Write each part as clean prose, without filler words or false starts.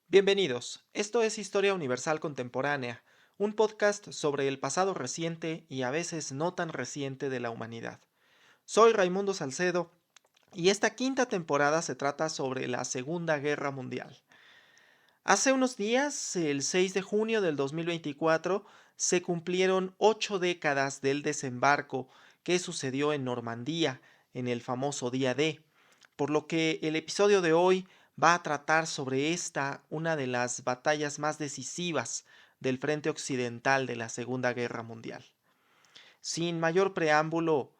Bienvenidos, esto es Historia Universal Contemporánea, un podcast sobre el pasado reciente y a veces no tan reciente de la humanidad. Soy Raimundo Salcedo y esta quinta temporada se trata sobre la Segunda Guerra Mundial. Hace unos días, el 6 de junio del 2024, se cumplieron 8 décadas del desembarco que sucedió en Normandía, en el famoso Día D, por lo que el episodio de hoy va a tratar sobre esta, una de las batallas más decisivas del frente occidental de la Segunda Guerra Mundial. Sin mayor preámbulo,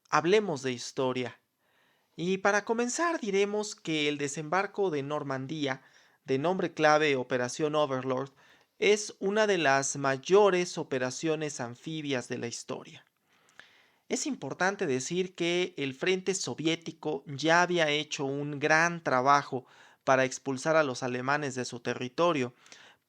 hablemos de historia. Y para comenzar diremos que el desembarco de Normandía, de nombre clave Operación Overlord, es una de las mayores operaciones anfibias de la historia. Es importante decir que el frente soviético ya había hecho un gran trabajo para expulsar a los alemanes de su territorio,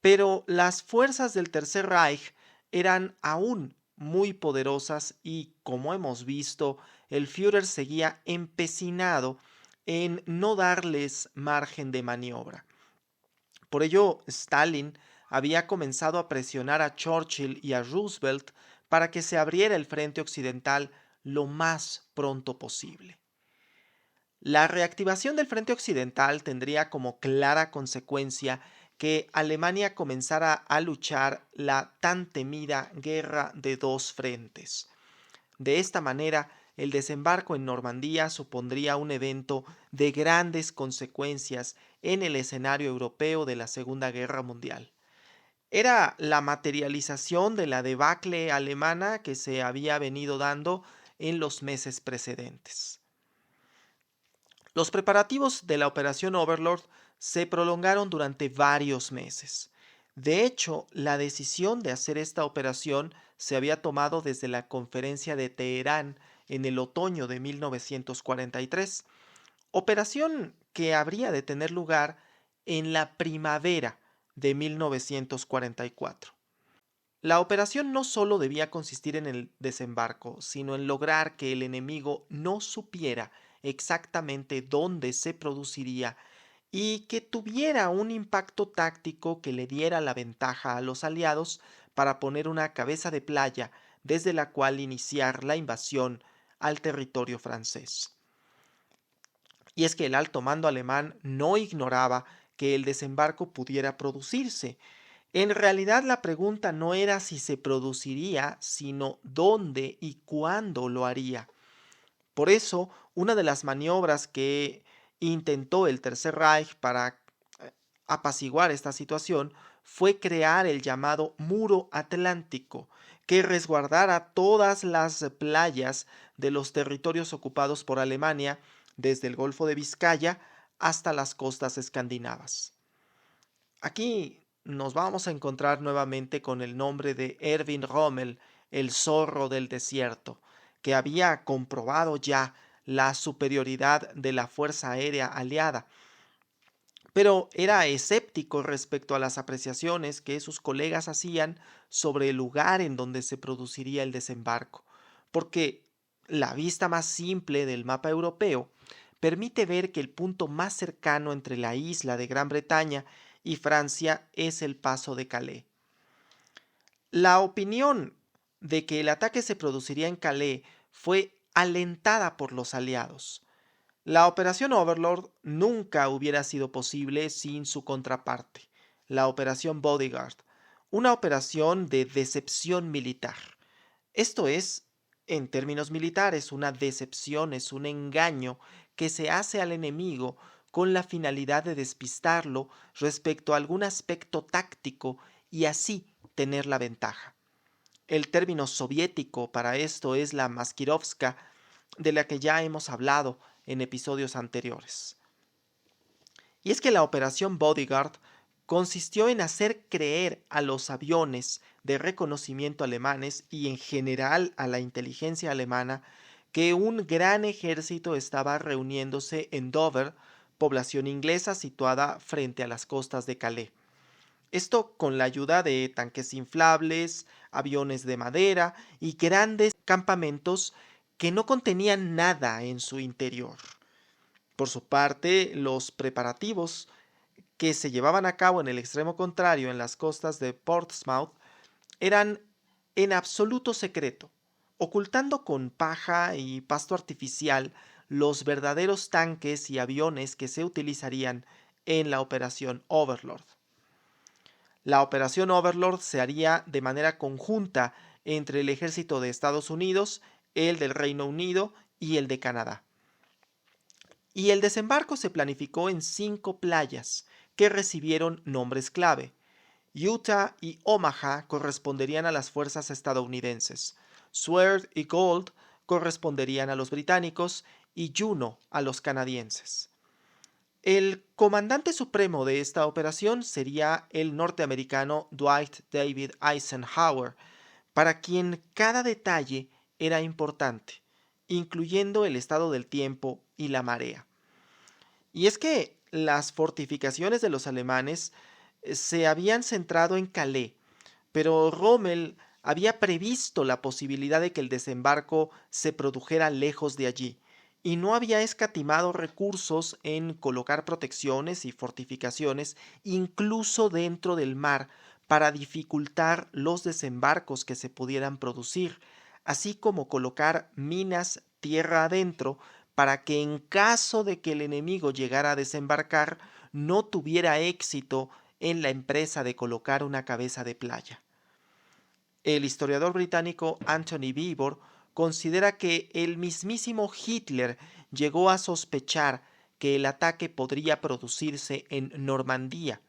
pero las fuerzas del Tercer Reich eran aún muy poderosas y, como hemos visto, el Führer seguía empecinado en no darles margen de maniobra. Por ello, Stalin había comenzado a presionar a Churchill y a Roosevelt para que se abriera el frente occidental lo más pronto posible. La reactivación del frente occidental tendría como clara consecuencia que Alemania comenzara a luchar la tan temida guerra de dos frentes. De esta manera, el desembarco en Normandía supondría un evento de grandes consecuencias en el escenario europeo de la Segunda Guerra Mundial. Era la materialización de la debacle alemana que se había venido dando en los meses precedentes. Los preparativos de la Operación Overlord se prolongaron durante varios meses. De hecho, la decisión de hacer esta operación se había tomado desde la Conferencia de Teherán en el otoño de 1943, operación que habría de tener lugar en la primavera de 1944. La operación no solo debía consistir en el desembarco, sino en lograr que el enemigo no supiera exactamente dónde se produciría y que tuviera un impacto táctico que le diera la ventaja a los aliados para poner una cabeza de playa desde la cual iniciar la invasión al territorio francés. Y es que el alto mando alemán no ignoraba que el desembarco pudiera producirse. En realidad la pregunta no era si se produciría, sino dónde y cuándo lo haría. Por eso, una de las maniobras que intentó el Tercer Reich para apaciguar esta situación fue crear el llamado Muro Atlántico, que resguardara todas las playas de los territorios ocupados por Alemania, desde el Golfo de Vizcaya hasta las costas escandinavas. Aquí nos vamos a encontrar nuevamente con el nombre de Erwin Rommel, el zorro del desierto, que había comprobado ya la superioridad de la Fuerza Aérea Aliada, pero era escéptico respecto a las apreciaciones que sus colegas hacían sobre el lugar en donde se produciría el desembarco, porque la vista más simple del mapa europeo permite ver que el punto más cercano entre la isla de Gran Bretaña y Francia es el paso de Calais. La opinión de que el ataque se produciría en Calais fue alentada por los aliados. La operación Overlord nunca hubiera sido posible sin su contraparte, la operación Bodyguard, una operación de decepción militar. Esto es, en términos militares, una decepción, es un engaño que se hace al enemigo con la finalidad de despistarlo respecto a algún aspecto táctico y así tener la ventaja. El término soviético para esto es la Maskirovska, de la que ya hemos hablado en episodios anteriores. Y es que la operación Bodyguard consistió en hacer creer a los aviones de reconocimiento alemanes y en general a la inteligencia alemana que un gran ejército estaba reuniéndose en Dover, población inglesa situada frente a las costas de Calais. Esto con la ayuda de tanques inflables, aviones de madera y grandes campamentos que no contenían nada en su interior. Por su parte, los preparativos que se llevaban a cabo en el extremo contrario, en las costas de Portsmouth, eran en absoluto secreto, ocultando con paja y pasto artificial los verdaderos tanques y aviones que se utilizarían en la Operación Overlord. La Operación Overlord se haría de manera conjunta entre el ejército de Estados Unidos, el del Reino Unido y el de Canadá. Y el desembarco se planificó en 5 playas que recibieron nombres clave. Utah y Omaha corresponderían a las fuerzas estadounidenses, Sword y Gold corresponderían a los británicos y Juno a los canadienses. El comandante supremo de esta operación sería el norteamericano Dwight David Eisenhower, para quien cada detalle era importante, incluyendo el estado del tiempo y la marea. Y es que las fortificaciones de los alemanes se habían centrado en Calais, pero Rommel había previsto la posibilidad de que el desembarco se produjera lejos de allí, y no había escatimado recursos en colocar protecciones y fortificaciones incluso dentro del mar para dificultar los desembarcos que se pudieran producir, así como colocar minas tierra adentro para que en caso de que el enemigo llegara a desembarcar no tuviera éxito en la empresa de colocar una cabeza de playa. El historiador británico Anthony Beevor considera que el mismísimo Hitler llegó a sospechar que el ataque podría producirse en Normandía,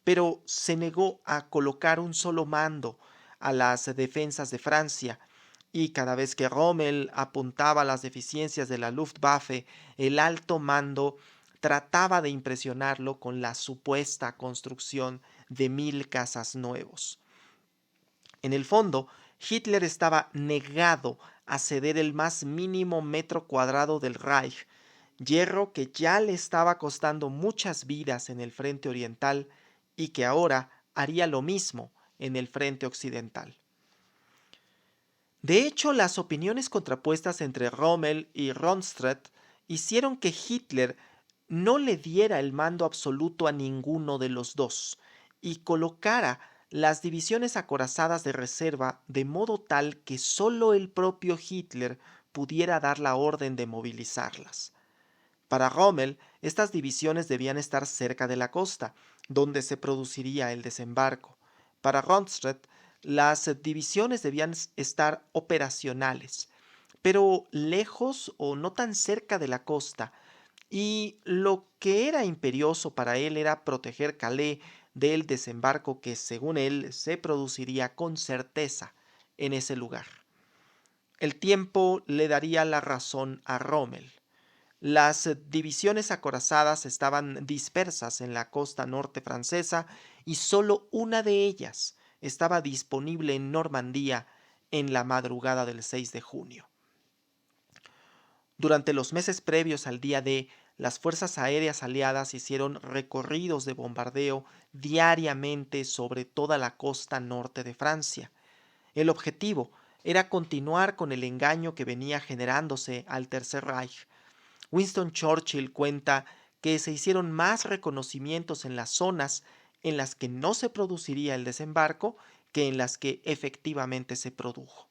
pero se negó a colocar un solo mando a las defensas de Francia, y cada vez que Rommel apuntaba las deficiencias de la Luftwaffe, el alto mando trataba de impresionarlo con la supuesta construcción de 1000 cazas nuevos. En el fondo, Hitler estaba negado a ceder el más mínimo metro cuadrado del Reich, hierro que ya le estaba costando muchas vidas en el frente oriental y que ahora haría lo mismo en el frente occidental. De hecho, las opiniones contrapuestas entre Rommel y Rundstedt hicieron que Hitler no le diera el mando absoluto a ninguno de los dos y colocara las divisiones acorazadas de reserva de modo tal que solo el propio Hitler pudiera dar la orden de movilizarlas. Para Rommel, estas divisiones debían estar cerca de la costa, donde se produciría el desembarco. Para Rundstedt, las divisiones debían estar operacionales, pero lejos o no tan cerca de la costa, y lo que era imperioso para él era proteger Calais del desembarco que, según él, se produciría con certeza en ese lugar. El tiempo le daría la razón a Rommel. Las divisiones acorazadas estaban dispersas en la costa norte francesa y solo una de ellas estaba disponible en Normandía en la madrugada del 6 de junio. Durante los meses previos al día D, las fuerzas aéreas aliadas hicieron recorridos de bombardeo diariamente sobre toda la costa norte de Francia. El objetivo era continuar con el engaño que venía generándose al Tercer Reich. Winston Churchill cuenta que se hicieron más reconocimientos en las zonas en las que no se produciría el desembarco que en las que efectivamente se produjo.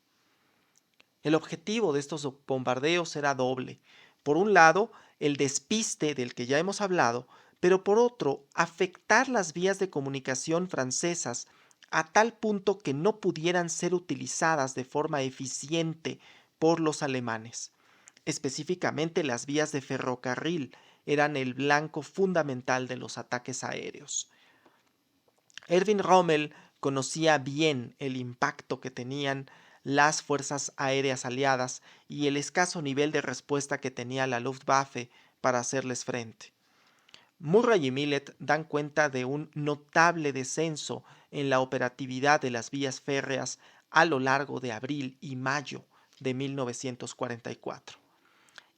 El objetivo de estos bombardeos era doble. Por un lado, el despiste del que ya hemos hablado, pero por otro, afectar las vías de comunicación francesas a tal punto que no pudieran ser utilizadas de forma eficiente por los alemanes. Específicamente las vías de ferrocarril eran el blanco fundamental de los ataques aéreos. Erwin Rommel conocía bien el impacto que tenían las fuerzas aéreas aliadas y el escaso nivel de respuesta que tenía la Luftwaffe para hacerles frente. Murray y Millet dan cuenta de un notable descenso en la operatividad de las vías férreas a lo largo de abril y mayo de 1944.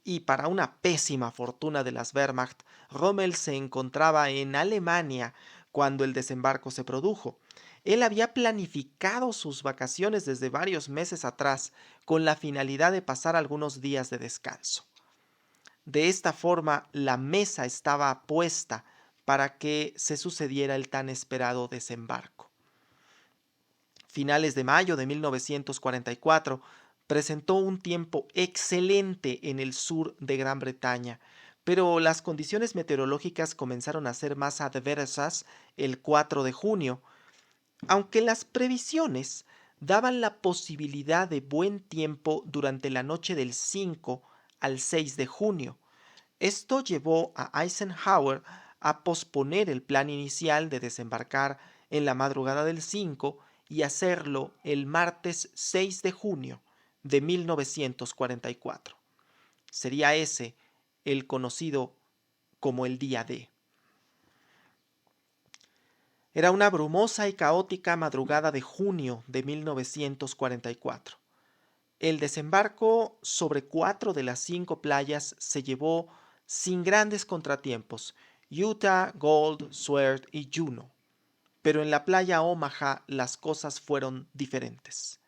Y para una pésima fortuna de las Wehrmacht, Rommel se encontraba en Alemania cuando el desembarco se produjo. Él había planificado sus vacaciones desde varios meses atrás con la finalidad de pasar algunos días de descanso. De esta forma, la mesa estaba puesta para que se sucediera el tan esperado desembarco. Finales de mayo de 1944 presentó un tiempo excelente en el sur de Gran Bretaña, pero las condiciones meteorológicas comenzaron a ser más adversas el 4 de junio, aunque las previsiones daban la posibilidad de buen tiempo durante la noche del 5 al 6 de junio. Esto llevó a Eisenhower a posponer el plan inicial de desembarcar en la madrugada del 5 y hacerlo el martes 6 de junio de 1944. Sería ese el conocido como el día D. Era una brumosa y caótica madrugada de junio de 1944. El desembarco sobre 4 de las 5 playas se llevó sin grandes contratiempos: Utah, Gold, Sword y Juno. Pero en la playa Omaha las cosas fueron diferentes.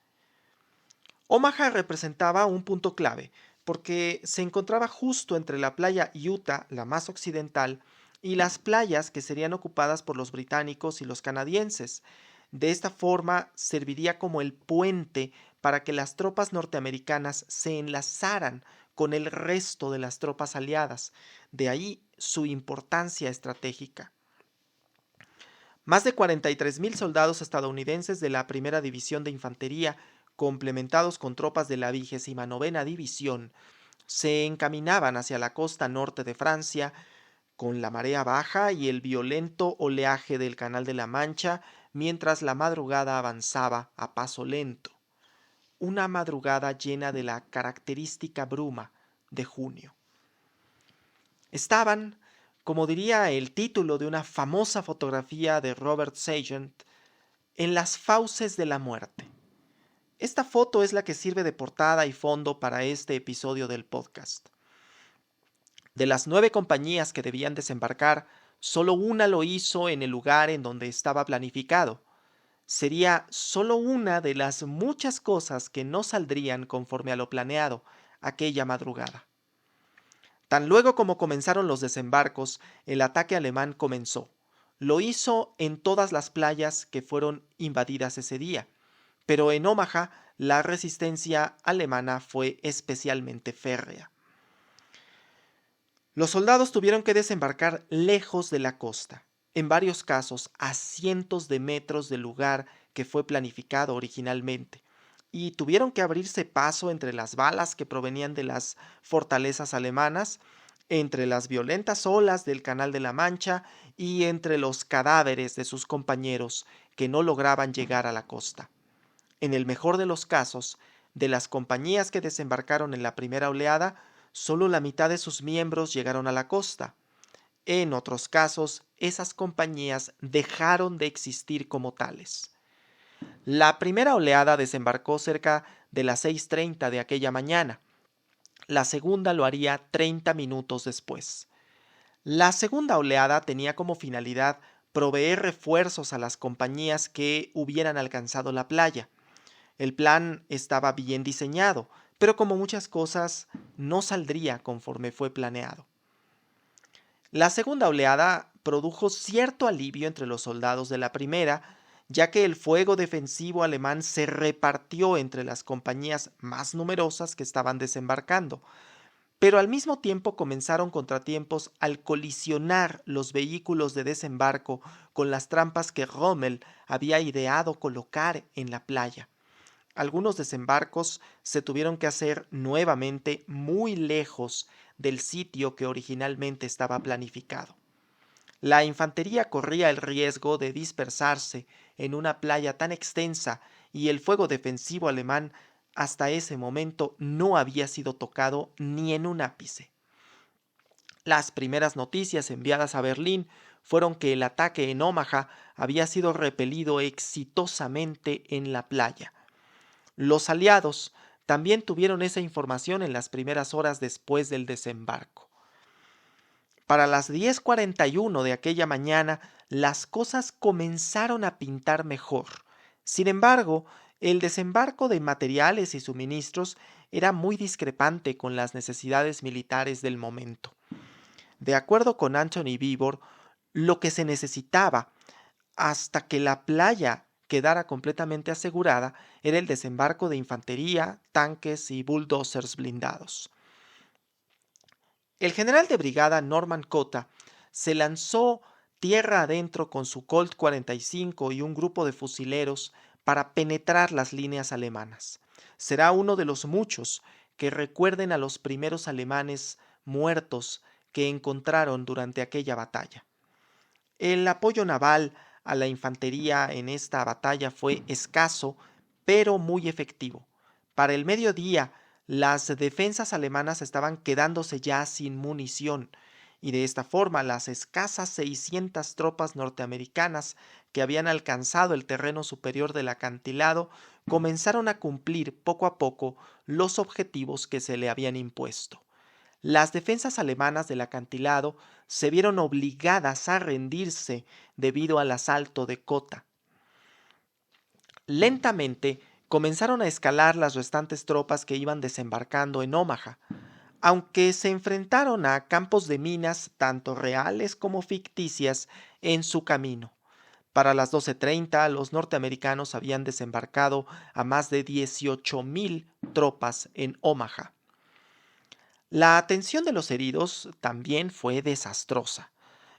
Omaha representaba un punto clave, porque se encontraba justo entre la playa Utah, la más occidental, y las playas que serían ocupadas por los británicos y los canadienses. De esta forma serviría como el puente para que las tropas norteamericanas se enlazaran con el resto de las tropas aliadas. De ahí su importancia estratégica. Más de 43,000 soldados estadounidenses de la Primera División de Infantería, complementados con tropas de la 29ª División, se encaminaban hacia la costa norte de Francia, con la marea baja y el violento oleaje del Canal de la Mancha, mientras la madrugada avanzaba a paso lento. Una madrugada llena de la característica bruma de junio. Estaban, como diría el título de una famosa fotografía de Robert Sargent, en las fauces de la muerte. Esta foto es la que sirve de portada y fondo para este episodio del podcast. De las 9 compañías que debían desembarcar, solo una lo hizo en el lugar en donde estaba planificado. Sería solo una de las muchas cosas que no saldrían conforme a lo planeado aquella madrugada. Tan luego como comenzaron los desembarcos, el ataque alemán comenzó. Lo hizo en todas las playas que fueron invadidas ese día, pero en Omaha la resistencia alemana fue especialmente férrea. Los soldados tuvieron que desembarcar lejos de la costa, en varios casos a cientos de metros del lugar que fue planificado originalmente, y tuvieron que abrirse paso entre las balas que provenían de las fortalezas alemanas, entre las violentas olas del Canal de la Mancha y entre los cadáveres de sus compañeros que no lograban llegar a la costa. En el mejor de los casos, de las compañías que desembarcaron en la primera oleada, solo la mitad de sus miembros llegaron a la costa. En otros casos, esas compañías dejaron de existir como tales. La primera oleada desembarcó cerca de las 6:30 de aquella mañana. La segunda lo haría 30 minutos después. La segunda oleada tenía como finalidad proveer refuerzos a las compañías que hubieran alcanzado la playa. El plan estaba bien diseñado, pero como muchas cosas, no saldría conforme fue planeado. La segunda oleada produjo cierto alivio entre los soldados de la primera, ya que el fuego defensivo alemán se repartió entre las compañías más numerosas que estaban desembarcando, pero al mismo tiempo comenzaron contratiempos al colisionar los vehículos de desembarco con las trampas que Rommel había ideado colocar en la playa. Algunos desembarcos se tuvieron que hacer nuevamente muy lejos del sitio que originalmente estaba planificado. La infantería corría el riesgo de dispersarse en una playa tan extensa y el fuego defensivo alemán hasta ese momento no había sido tocado ni en un ápice. Las primeras noticias enviadas a Berlín fueron que el ataque en Omaha había sido repelido exitosamente en la playa. Los aliados también tuvieron esa información en las primeras horas después del desembarco. Para las 10:41 de aquella mañana, las cosas comenzaron a pintar mejor. Sin embargo, el desembarco de materiales y suministros era muy discrepante con las necesidades militares del momento. De acuerdo con Anthony Beevor, Lo que se necesitaba hasta que la playa quedara completamente asegurada era el desembarco de infantería, tanques y bulldozers blindados. El general de brigada Norman Cota se lanzó tierra adentro con su Colt 45 y un grupo de fusileros para penetrar las líneas alemanas. Será uno de los muchos que recuerden a los primeros alemanes muertos que encontraron durante aquella batalla. El apoyo naval a la infantería en esta batalla fue escaso, pero muy efectivo. Para el mediodía, las defensas alemanas estaban quedándose ya sin munición, y de esta forma las escasas 600 tropas norteamericanas que habían alcanzado el terreno superior del acantilado comenzaron a cumplir poco a poco los objetivos que se le habían impuesto. Las defensas alemanas del acantilado se vieron obligadas a rendirse debido al asalto de Cota. Lentamente comenzaron a escalar las restantes tropas que iban desembarcando en Omaha, aunque se enfrentaron a campos de minas tanto reales como ficticias en su camino. Para las 12:30 los norteamericanos habían desembarcado a más de 18,000 tropas en Omaha. La atención de los heridos también fue desastrosa.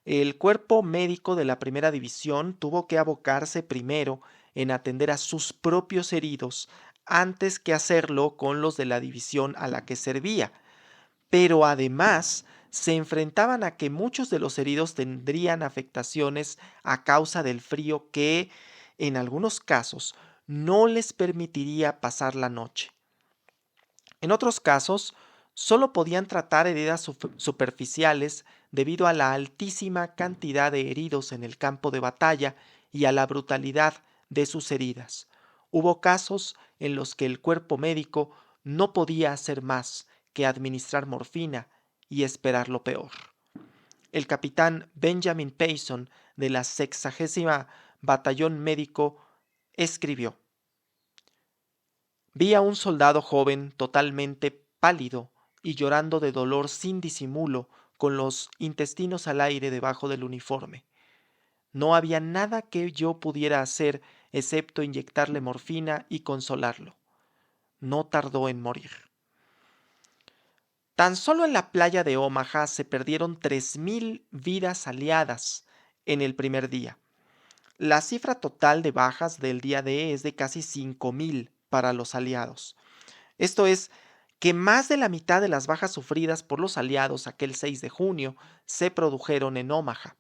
El cuerpo médico de la primera división tuvo que abocarse primero en atender a sus propios heridos antes que hacerlo con los de la división a la que servía. Pero además se enfrentaban a que muchos de los heridos tendrían afectaciones a causa del frío que, en algunos casos, no les permitiría pasar la noche. En otros casos, solo podían tratar heridas superficiales debido a la altísima cantidad de heridos en el campo de batalla y a la brutalidad de sus heridas. Hubo casos en los que el cuerpo médico no podía hacer más que administrar morfina y esperar lo peor. El capitán Benjamin Payson de la 60º Batallón Médico escribió: Vi a un soldado joven totalmente pálido y llorando de dolor sin disimulo, con los intestinos al aire debajo del uniforme. No había nada que yo pudiera hacer excepto inyectarle morfina y consolarlo. No tardó en morir. Tan solo en la playa de Omaha se perdieron 3,000 vidas aliadas en el primer día. La cifra total de bajas del día D es de casi 5,000 para los aliados. Esto es, que más de la mitad de las bajas sufridas por los aliados aquel 6 de junio se produjeron en Omaha.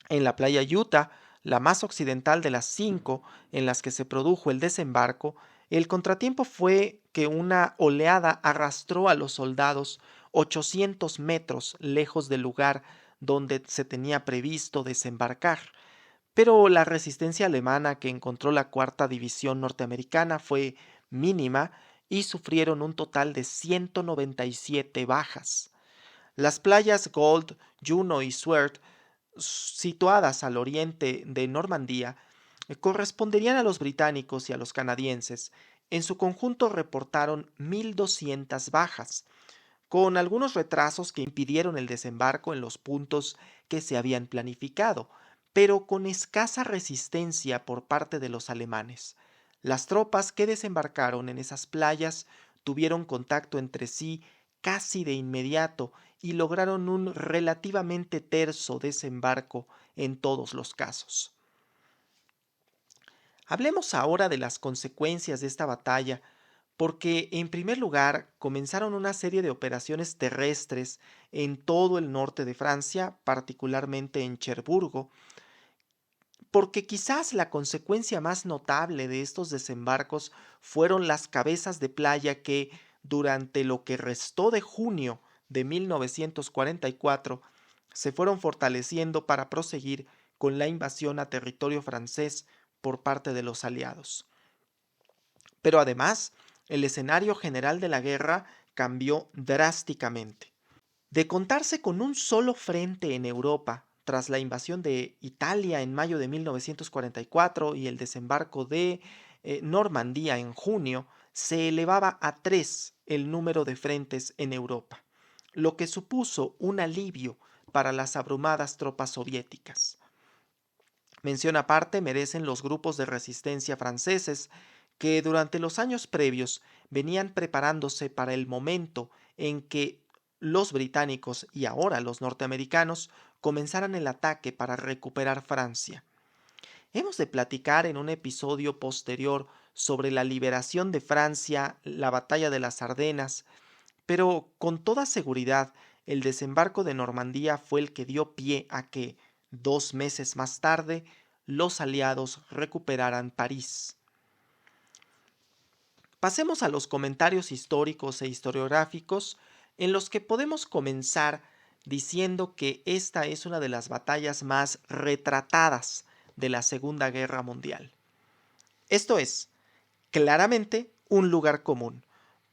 En la playa Utah, la más occidental de las 5 en las que se produjo el desembarco, el contratiempo fue que una oleada arrastró a los soldados 800 metros lejos del lugar donde se tenía previsto desembarcar. Pero la resistencia alemana que encontró la cuarta división norteamericana fue mínima y sufrieron un total de 197 bajas. Las playas Gold, Juno y Sword, situadas al oriente de Normandía, corresponderían a los británicos y a los canadienses. En su conjunto reportaron 1,200 bajas, con algunos retrasos que impidieron el desembarco en los puntos que se habían planificado, pero con escasa resistencia por parte de los alemanes. Las tropas que desembarcaron en esas playas tuvieron contacto entre sí casi de inmediato y lograron un relativamente terso desembarco en todos los casos. Hablemos ahora de las consecuencias de esta batalla, porque en primer lugar comenzaron una serie de operaciones terrestres en todo el norte de Francia, particularmente en Cherburgo, porque quizás la consecuencia más notable de estos desembarcos fueron las cabezas de playa que, durante lo que restó de junio de 1944, se fueron fortaleciendo para proseguir con la invasión a territorio francés por parte de los aliados. Pero además, el escenario general de la guerra cambió drásticamente. De contarse con un solo frente en Europa tras la invasión de Italia en mayo de 1944 y el desembarco de Normandía en junio, se elevaba a 3 el número de frentes en Europa, lo que supuso un alivio para las abrumadas tropas soviéticas. Mención aparte merecen los grupos de resistencia franceses que durante los años previos venían preparándose para el momento en que los británicos y ahora los norteamericanos comenzaran el ataque para recuperar Francia. Hemos de platicar en un episodio posterior sobre la liberación de Francia, la batalla de las Ardenas, pero con toda seguridad el desembarco de Normandía fue el que dio pie a que, 2 meses más tarde, los aliados recuperaran París. Pasemos a los comentarios históricos e historiográficos en los que podemos comenzar diciendo que esta es una de las batallas más retratadas de la Segunda Guerra Mundial. Esto es, claramente, un lugar común,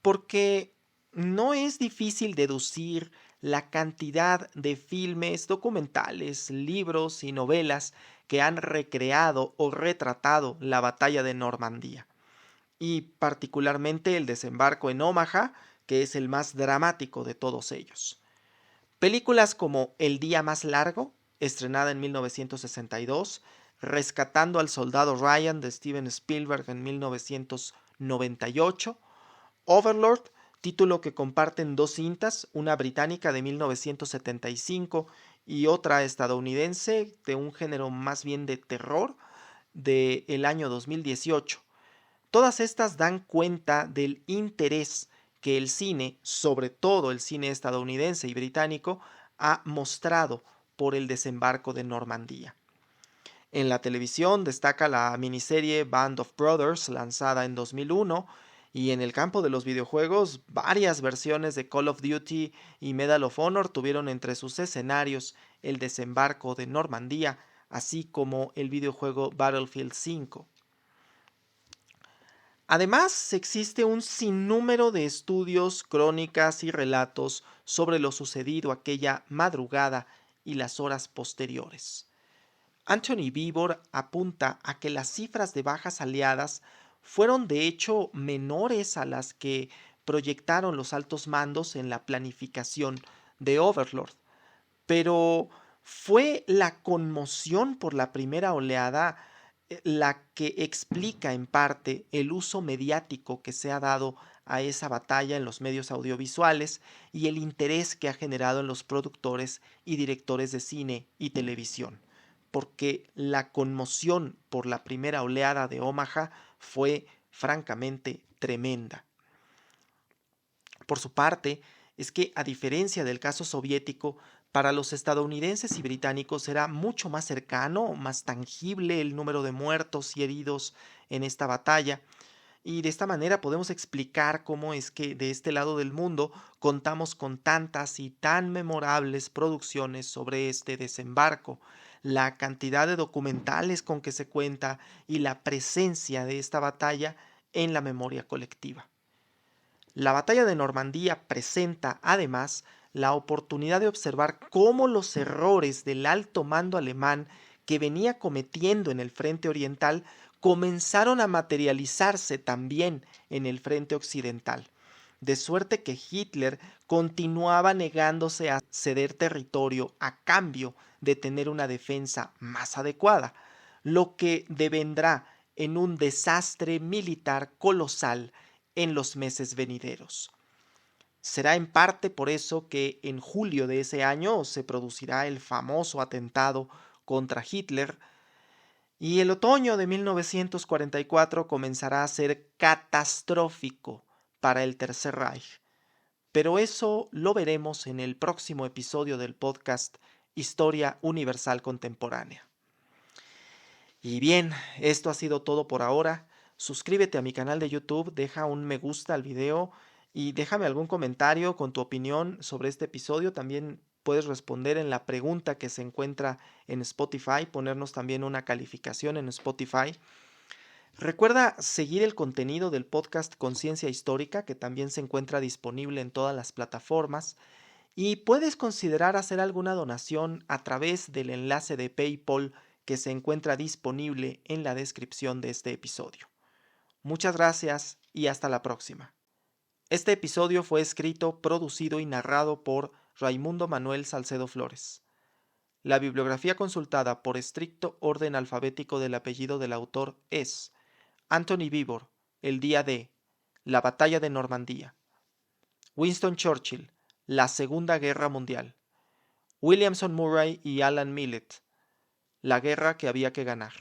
porque no es difícil deducir la cantidad de filmes, documentales, libros y novelas que han recreado o retratado la batalla de Normandía, y particularmente el desembarco en Omaha, que es el más dramático de todos ellos. Películas como El día más largo, estrenada en 1962, Rescatando al soldado Ryan de Steven Spielberg en 1998, Overlord, título que comparten dos cintas, una británica de 1975 y otra estadounidense de un género más bien de terror del año 2018. Todas estas dan cuenta del interés que el cine, sobre todo el cine estadounidense y británico, ha mostrado por el desembarco de Normandía. En la televisión destaca la miniserie Band of Brothers, lanzada en 2001, y en el campo de los videojuegos, varias versiones de Call of Duty y Medal of Honor tuvieron entre sus escenarios el desembarco de Normandía, así como el videojuego Battlefield 5. Además, existe un sinnúmero de estudios, crónicas y relatos sobre lo sucedido aquella madrugada y las horas posteriores. Anthony Beevor apunta a que las cifras de bajas aliadas fueron de hecho menores a las que proyectaron los altos mandos en la planificación de Overlord, pero fue la conmoción por la primera oleada la que explica en parte el uso mediático que se ha dado a esa batalla en los medios audiovisuales y el interés que ha generado en los productores y directores de cine y televisión, porque la conmoción por la primera oleada de Omaha fue francamente tremenda. Por su parte, es que a diferencia del caso soviético, para los estadounidenses y británicos era mucho más cercano, más tangible el número de muertos y heridos en esta batalla, y de esta manera podemos explicar cómo es que de este lado del mundo contamos con tantas y tan memorables producciones sobre este desembarco, la cantidad de documentales con que se cuenta y la presencia de esta batalla en la memoria colectiva. La batalla de Normandía presenta, además, la oportunidad de observar cómo los errores del alto mando alemán que venía cometiendo en el frente oriental comenzaron a materializarse también en el frente occidental, de suerte que Hitler continuaba negándose a ceder territorio a cambio de tener una defensa más adecuada, lo que devendrá en un desastre militar colosal en los meses venideros. Será en parte por eso que en julio de ese año se producirá el famoso atentado contra Hitler y el otoño de 1944 comenzará a ser catastrófico para el Tercer Reich. Pero eso lo veremos en el próximo episodio del podcast Historia Universal Contemporánea. Y bien, esto ha sido todo por ahora. Suscríbete a mi canal de YouTube, deja un me gusta al video y déjame algún comentario con tu opinión sobre este episodio. También puedes responder en la pregunta que se encuentra en Spotify, ponernos también una calificación en Spotify. Recuerda seguir el contenido del podcast Conciencia Histórica, que también se encuentra disponible en todas las plataformas. Y puedes considerar hacer alguna donación a través del enlace de PayPal que se encuentra disponible en la descripción de este episodio. Muchas gracias y hasta la próxima. Este episodio fue escrito, producido y narrado por Raimundo Manuel Salcedo Flores. La bibliografía consultada por estricto orden alfabético del apellido del autor es Anthony Beevor, El día de, La batalla de Normandía. Winston Churchill, La Segunda Guerra Mundial. Williamson Murray y Alan Millet, La guerra que había que ganar.